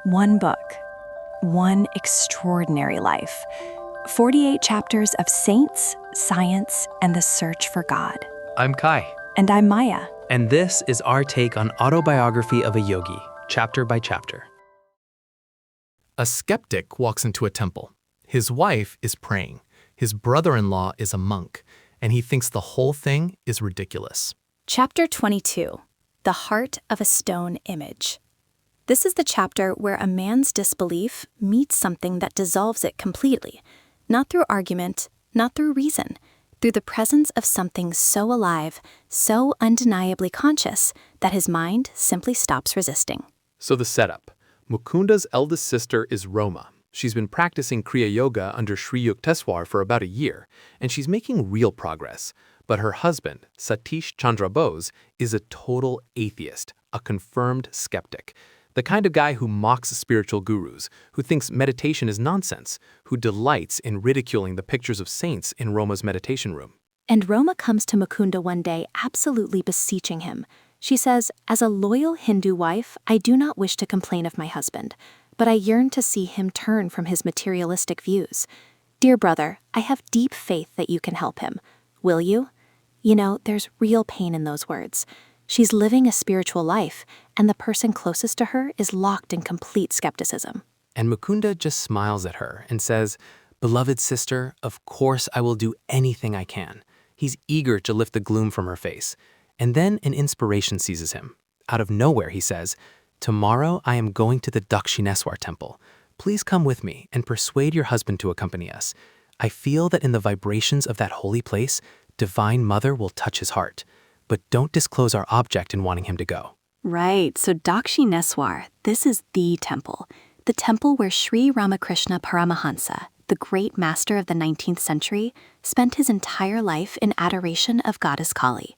One book, one extraordinary life. 48 chapters of saints, science, and the search for God. I'm Kai. And I'm Maya. And this is our take on Autobiography of a Yogi, chapter by chapter. A skeptic walks into a temple. His wife is praying. His brother-in-law is a monk, and he thinks the whole thing is ridiculous. Chapter 22, The Heart of a Stone Image. This is the chapter where a man's disbelief meets something that dissolves it completely, not through argument, not through reason, through the presence of something so alive, so undeniably conscious, that his mind simply stops resisting. So the setup. Mukunda's eldest sister is Roma. She's been practicing Kriya Yoga under Sri Yukteswar for about a year, and she's making real progress. But her husband, Satish Chandra Bose, is a total atheist, a confirmed skeptic. The kind of guy who mocks spiritual gurus, who thinks meditation is nonsense, who delights in ridiculing the pictures of saints in Roma's meditation room. And Roma comes to Mukunda one day absolutely beseeching him. She says, "As a loyal Hindu wife, I do not wish to complain of my husband, but I yearn to see him turn from his materialistic views. Dear brother, I have deep faith that you can help him. Will you?" You know, there's real pain in those words. She's living a spiritual life, and the person closest to her is locked in complete skepticism. And Mukunda just smiles at her and says, "Beloved sister, of course I will do anything I can." He's eager to lift the gloom from her face. And then an inspiration seizes him. Out of nowhere, he says, "Tomorrow I am going to the Dakshineswar temple. Please come with me and persuade your husband to accompany us. I feel that in the vibrations of that holy place, Divine Mother will touch his heart. But don't disclose our object in wanting him to go." Right, so Dakshineswar, this is the temple where Sri Ramakrishna Paramahansa, the great master of the 19th century, spent his entire life in adoration of goddess Kali.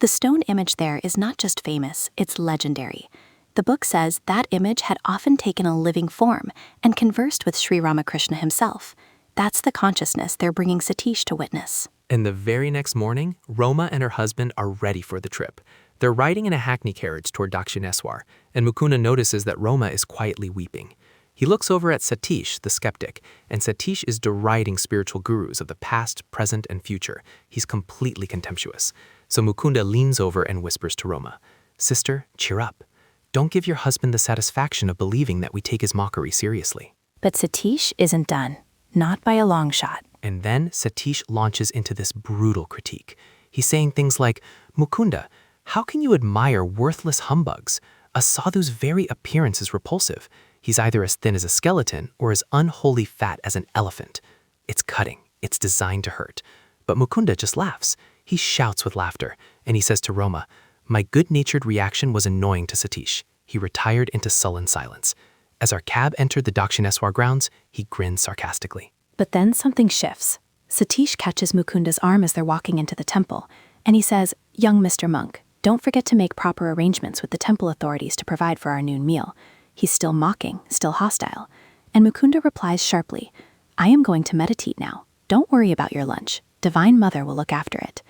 The stone image there is not just famous, it's legendary. The book says that image had often taken a living form and conversed with Sri Ramakrishna himself. That's the consciousness they're bringing Satish to witness. And the very next morning, Roma and her husband are ready for the trip. They're riding in a hackney carriage toward Dakshineswar, and Mukunda notices that Roma is quietly weeping. He looks over at Satish, the skeptic, and Satish is deriding spiritual gurus of the past, present, and future. He's completely contemptuous. So Mukunda leans over and whispers to Roma, "Sister, cheer up. Don't give your husband the satisfaction of believing that we take his mockery seriously." But Satish isn't done, not by a long shot. And then Satish launches into this brutal critique. He's saying things like, "Mukunda, how can you admire worthless humbugs? A sadhu's very appearance is repulsive. He's either as thin as a skeleton or as unholy fat as an elephant. It's cutting. It's designed to hurt." But Mukunda just laughs. He shouts with laughter, and he says to Roma, "My good-natured reaction was annoying to Satish." He retired into sullen silence. As our cab entered the Dakshineswar grounds, he grinned sarcastically. But then something shifts. Satish catches Mukunda's arm as they're walking into the temple, and he says, "Young Mr. Monk, don't forget to make proper arrangements with the temple authorities to provide for our noon meal." He's still mocking, still hostile. And Mukunda replies sharply, "I am going to meditate now. Don't worry about your lunch. Divine Mother will look after it."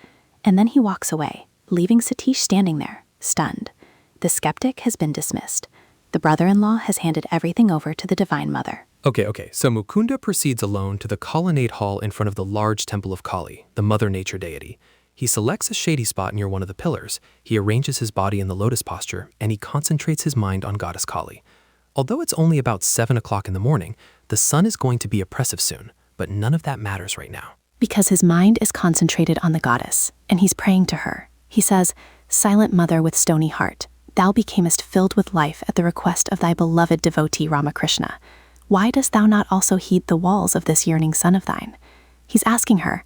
And then he walks away, leaving Satish standing there, stunned. The skeptic has been dismissed. The brother-in-law has handed everything over to the Divine Mother. Okay, so Mukunda proceeds alone to the colonnade hall in front of the large temple of Kali, the Mother Nature deity. He selects a shady spot near one of the pillars, he arranges his body in the lotus posture, and he concentrates his mind on Goddess Kali. Although it's only about 7 o'clock in the morning, the sun is going to be oppressive soon, but none of that matters right now. Because his mind is concentrated on the goddess, and he's praying to her. He says, "Silent Mother with stony heart, thou becamest filled with life at the request of thy beloved devotee Ramakrishna. Why dost thou not also heed the walls of this yearning son of thine?" He's asking her,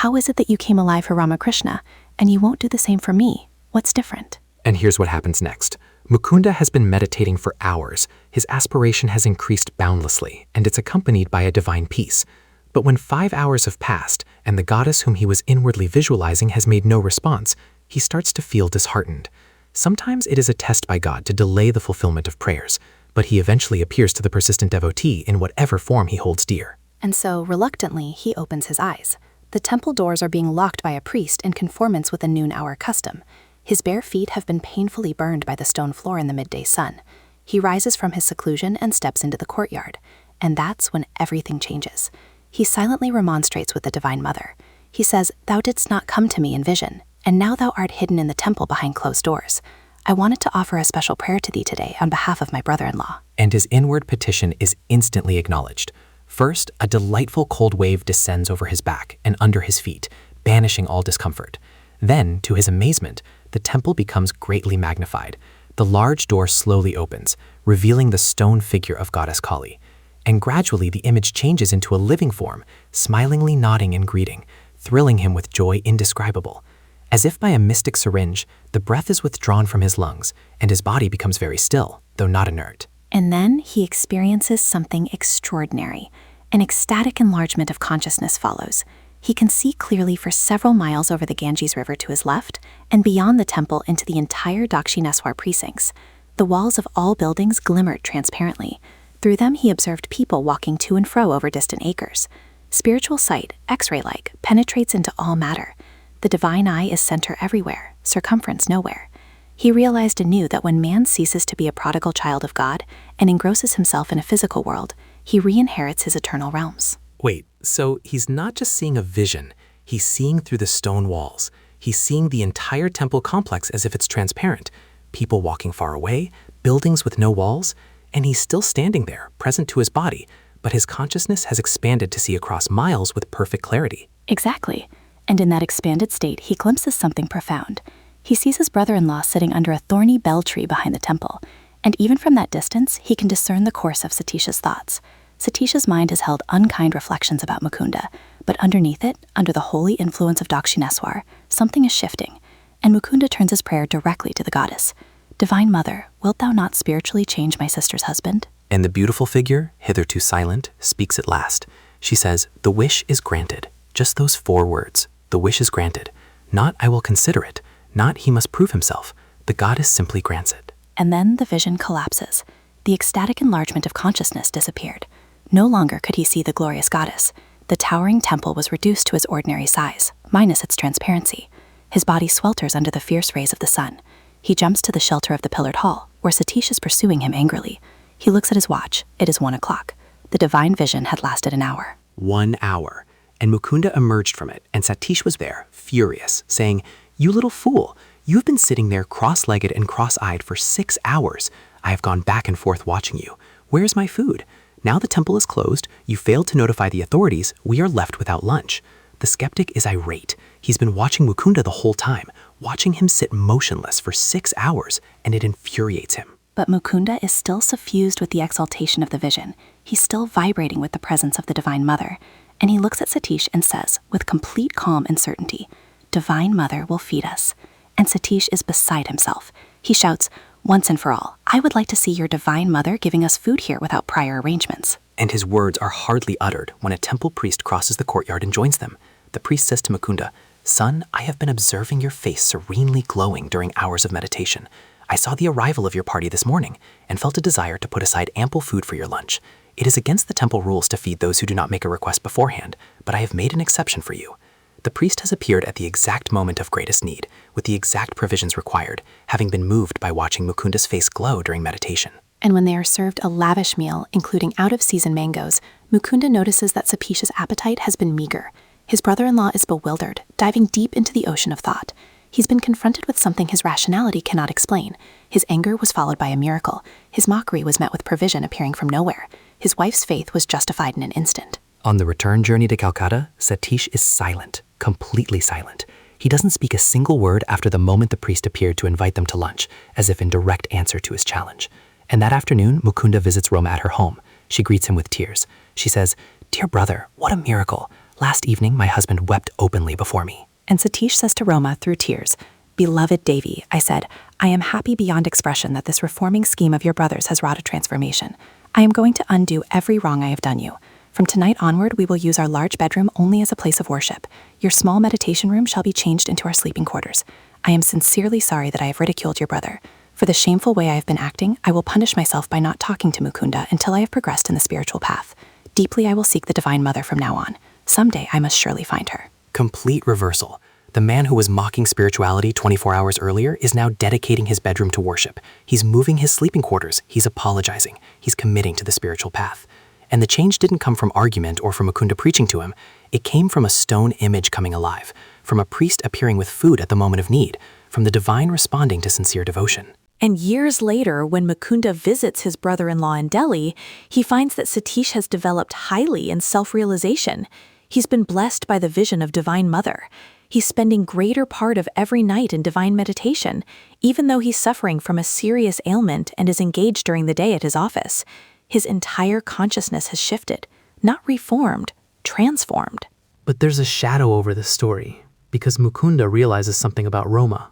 how is it that you came alive for Ramakrishna, and you won't do the same for me? What's different? And here's what happens next. Mukunda has been meditating for hours. His aspiration has increased boundlessly, and it's accompanied by a divine peace. But when 5 hours have passed, and the goddess whom he was inwardly visualizing has made no response, he starts to feel disheartened. Sometimes it is a test by God to delay the fulfillment of prayers, but he eventually appears to the persistent devotee in whatever form he holds dear. And so, reluctantly, he opens his eyes. The temple doors are being locked by a priest in conformance with a noon-hour custom. His bare feet have been painfully burned by the stone floor in the midday sun. He rises from his seclusion and steps into the courtyard, and that's when everything changes. He silently remonstrates with the Divine Mother. He says, "Thou didst not come to me in vision, and now thou art hidden in the temple behind closed doors. I wanted to offer a special prayer to thee today on behalf of my brother-in-law." And his inward petition is instantly acknowledged. First, a delightful cold wave descends over his back and under his feet, banishing all discomfort. Then, to his amazement, the temple becomes greatly magnified. The large door slowly opens, revealing the stone figure of Goddess Kali. And gradually the image changes into a living form, smilingly nodding in greeting, thrilling him with joy indescribable. As if by a mystic syringe, the breath is withdrawn from his lungs, and his body becomes very still, though not inert. And then he experiences something extraordinary. An ecstatic enlargement of consciousness follows. He can see clearly for several miles over the Ganges River to his left, and beyond the temple into the entire Dakshineswar precincts. The walls of all buildings glimmered transparently. Through them he observed people walking to and fro over distant acres. Spiritual sight, X-ray-like, penetrates into all matter. The divine eye is center everywhere, circumference nowhere. He realized anew that when man ceases to be a prodigal child of God and engrosses himself in a physical world, he re-inherits his eternal realms. Wait, so he's not just seeing a vision, he's seeing through the stone walls. He's seeing the entire temple complex as if it's transparent. People walking far away, buildings with no walls, and he's still standing there, present to his body, but his consciousness has expanded to see across miles with perfect clarity. Exactly. And in that expanded state, he glimpses something profound. He sees his brother-in-law sitting under a thorny bell tree behind the temple, and even from that distance, he can discern the course of Satisha's thoughts. Satisha's mind has held unkind reflections about Mukunda, but underneath it, under the holy influence of Dakshineswar, something is shifting, and Mukunda turns his prayer directly to the goddess. "Divine Mother, wilt thou not spiritually change my sister's husband?" And the beautiful figure, hitherto silent, speaks at last. She says, "The wish is granted." Just those 4 words. The wish is granted. Not "I will consider it." Not "he must prove himself." The goddess simply grants it. And then the vision collapses. The ecstatic enlargement of consciousness disappeared. No longer could he see the glorious goddess. The towering temple was reduced to his ordinary size, minus its transparency. His body swelters under the fierce rays of the sun. He jumps to the shelter of the pillared hall, where Satish is pursuing him angrily. He looks at his watch. It is 1 o'clock. The divine vision had lasted an hour. 1 hour. And Mukunda emerged from it, and Satish was there, furious, saying, "You little fool, you have been sitting there cross-legged and cross-eyed for 6 hours. I have gone back and forth watching you. Where is my food? Now the temple is closed, you failed to notify the authorities, we are left without lunch." The skeptic is irate. He's been watching Mukunda the whole time, watching him sit motionless for 6 hours, and it infuriates him. But Mukunda is still suffused with the exaltation of the vision. He's still vibrating with the presence of the Divine Mother. And he looks at Satish and says, with complete calm and certainty, "Divine Mother will feed us." And Satish is beside himself. He shouts, "Once and for all, I would like to see your Divine Mother giving us food here without prior arrangements." And his words are hardly uttered when a temple priest crosses the courtyard and joins them. The priest says to Mukunda, "Son, I have been observing your face serenely glowing during hours of meditation. I saw the arrival of your party this morning and felt a desire to put aside ample food for your lunch. It is against the temple rules to feed those who do not make a request beforehand, but I have made an exception for you." The priest has appeared at the exact moment of greatest need, with the exact provisions required, having been moved by watching Mukunda's face glow during meditation. And when they are served a lavish meal, including out-of-season mangoes, Mukunda notices that Satisha's appetite has been meager. His brother-in-law is bewildered, diving deep into the ocean of thought. He's been confronted with something his rationality cannot explain. His anger was followed by a miracle. His mockery was met with provision appearing from nowhere. His wife's faith was justified in an instant. On the return journey to Calcutta, Satish is silent, completely silent. He doesn't speak a single word after the moment the priest appeared to invite them to lunch, as if in direct answer to his challenge. And that afternoon, Mukunda visits Roma at her home. She greets him with tears. She says, "Dear brother, what a miracle. Last evening, my husband wept openly before me." And Satish says to Roma through tears, "Beloved Devi, I said, I am happy beyond expression that this reforming scheme of your brother's has wrought a transformation. I am going to undo every wrong I have done you. From tonight onward, we will use our large bedroom only as a place of worship. Your small meditation room shall be changed into our sleeping quarters. I am sincerely sorry that I have ridiculed your brother. For the shameful way I have been acting, I will punish myself by not talking to Mukunda until I have progressed in the spiritual path. Deeply I will seek the Divine Mother from now on. Someday I must surely find her." Complete reversal. The man who was mocking spirituality 24 hours earlier is now dedicating his bedroom to worship. He's moving his sleeping quarters. He's apologizing. He's committing to the spiritual path. And the change didn't come from argument or from Mukunda preaching to him. It came from a stone image coming alive, from a priest appearing with food at the moment of need, from the divine responding to sincere devotion. And years later, when Mukunda visits his brother-in-law in Delhi, he finds that Satish has developed highly in self-realization. He's been blessed by the vision of Divine Mother. He's spending greater part of every night in divine meditation, even though he's suffering from a serious ailment and is engaged during the day at his office. His entire consciousness has shifted, not reformed, transformed. But there's a shadow over this story, because Mukunda realizes something about Roma.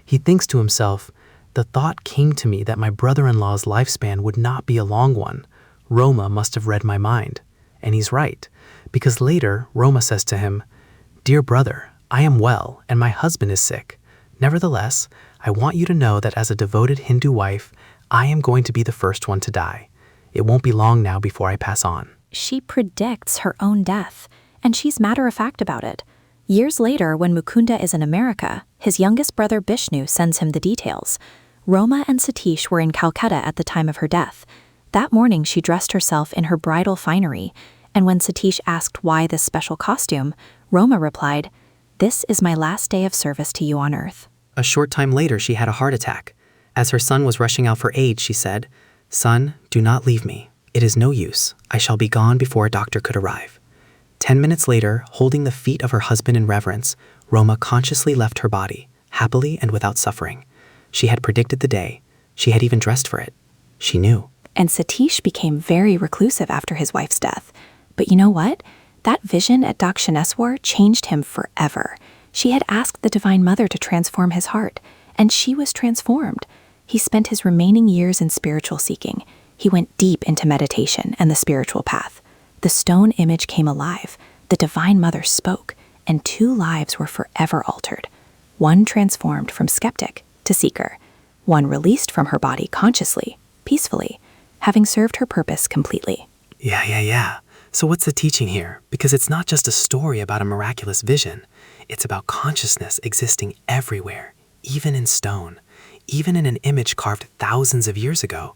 He thinks to himself, the thought came to me that my brother-in-law's lifespan would not be a long one. Roma must have read my mind. And he's right, because later Roma says to him, "Dear brother, I am well and my husband is sick. Nevertheless, I want you to know that as a devoted Hindu wife, I am going to be the first one to die. It won't be long now before I pass on." She predicts her own death, and she's matter-of-fact about it. Years later, when Mukunda is in America, his youngest brother Bishnu sends him the details. Roma and Satish were in Calcutta at the time of her death. That morning, she dressed herself in her bridal finery, and when Satish asked why this special costume, Roma replied, "This is my last day of service to you on earth." A short time later, she had a heart attack. As her son was rushing out for aid, she said, "Son, do not leave me. It is no use. I shall be gone before a doctor could arrive." 10 minutes later, holding the feet of her husband in reverence, Roma consciously left her body, happily and without suffering. She had predicted the day. She had even dressed for it. She knew. And Satish became very reclusive after his wife's death. But you know what? That vision at Dakshineswar changed him forever. She had asked the Divine Mother to transform his heart, and she was transformed. He spent his remaining years in spiritual seeking. He went deep into meditation and the spiritual path. The stone image came alive. The Divine Mother spoke, and 2 lives were forever altered. One transformed from skeptic to seeker. One released from her body consciously, peacefully, having served her purpose completely. Yeah. So what's the teaching here? Because it's not just a story about a miraculous vision. It's about consciousness existing everywhere, even in stone, even in an image carved thousands of years ago.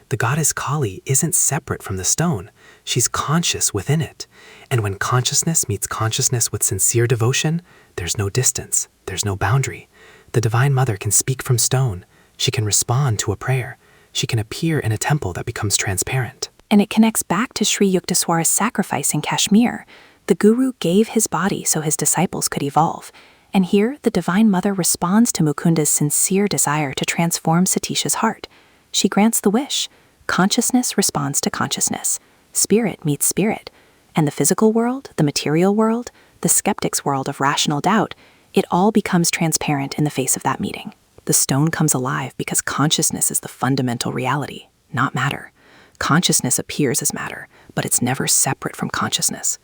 The goddess Kali isn't separate from the stone. She's conscious within it. And when consciousness meets consciousness with sincere devotion, there's no distance, there's no boundary. The Divine Mother can speak from stone. She can respond to a prayer. She can appear in a temple that becomes transparent. And it connects back to Sri Yukteswar's sacrifice in Kashmir. The Guru gave his body so his disciples could evolve. And here, the Divine Mother responds to Mukunda's sincere desire to transform Satish's heart. She grants the wish. Consciousness responds to consciousness. Spirit meets spirit. And the physical world, the material world, the skeptic's world of rational doubt, it all becomes transparent in the face of that meeting. The stone comes alive because consciousness is the fundamental reality, not matter. Consciousness appears as matter, but it's never separate from consciousness.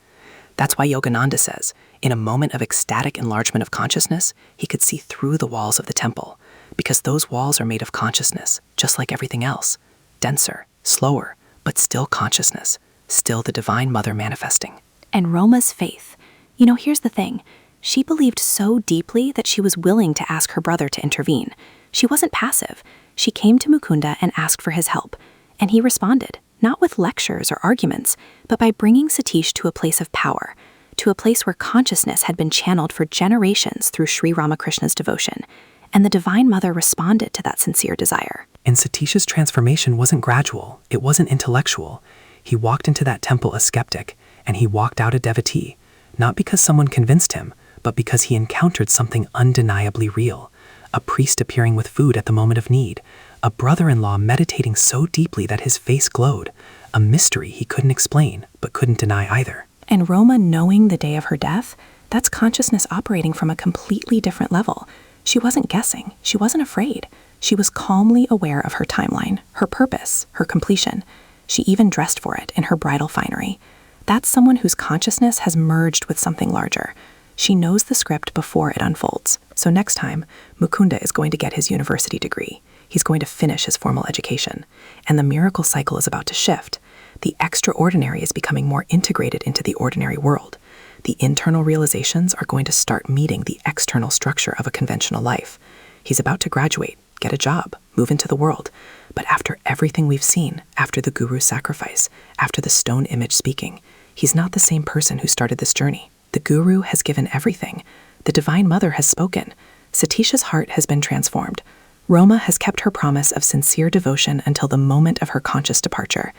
That's why Yogananda says, in a moment of ecstatic enlargement of consciousness, he could see through the walls of the temple, because those walls are made of consciousness, just like everything else. Denser, slower, but still consciousness, still the Divine Mother manifesting. And Roma's faith. Here's the thing. She believed so deeply that she was willing to ask her brother to intervene. She wasn't passive. She came to Mukunda and asked for his help. And he responded, not with lectures or arguments, but by bringing Satish to a place of power, to a place where consciousness had been channeled for generations through Sri Ramakrishna's devotion. And the Divine Mother responded to that sincere desire. And Satish's transformation wasn't gradual. It wasn't intellectual. He walked into that temple a skeptic, and he walked out a devotee, not because someone convinced him, but because he encountered something undeniably real. A priest appearing with food at the moment of need. A brother-in-law meditating so deeply that his face glowed. A mystery he couldn't explain, but couldn't deny either. And Roma knowing the day of her death, that's consciousness operating from a completely different level. She wasn't guessing. She wasn't afraid. She was calmly aware of her timeline, her purpose, her completion. She even dressed for it in her bridal finery. That's someone whose consciousness has merged with something larger. She knows the script before it unfolds. So next time, Mukunda is going to get his university degree. He's going to finish his formal education. And the miracle cycle is about to shift. The extraordinary is becoming more integrated into the ordinary world. The internal realizations are going to start meeting the external structure of a conventional life. He's about to graduate, get a job, move into the world. But after everything we've seen, after the guru's sacrifice, after the stone image speaking, he's not the same person who started this journey. The guru has given everything. The Divine Mother has spoken. Satish's heart has been transformed. Roma has kept her promise of sincere devotion until the moment of her conscious departure.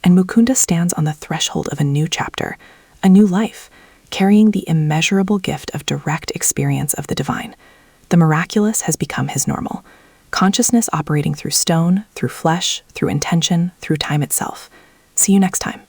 And Mukunda stands on the threshold of a new chapter, a new life, carrying the immeasurable gift of direct experience of the divine. The miraculous has become his normal. Consciousness operating through stone, through flesh, through intention, through time itself. See you next time.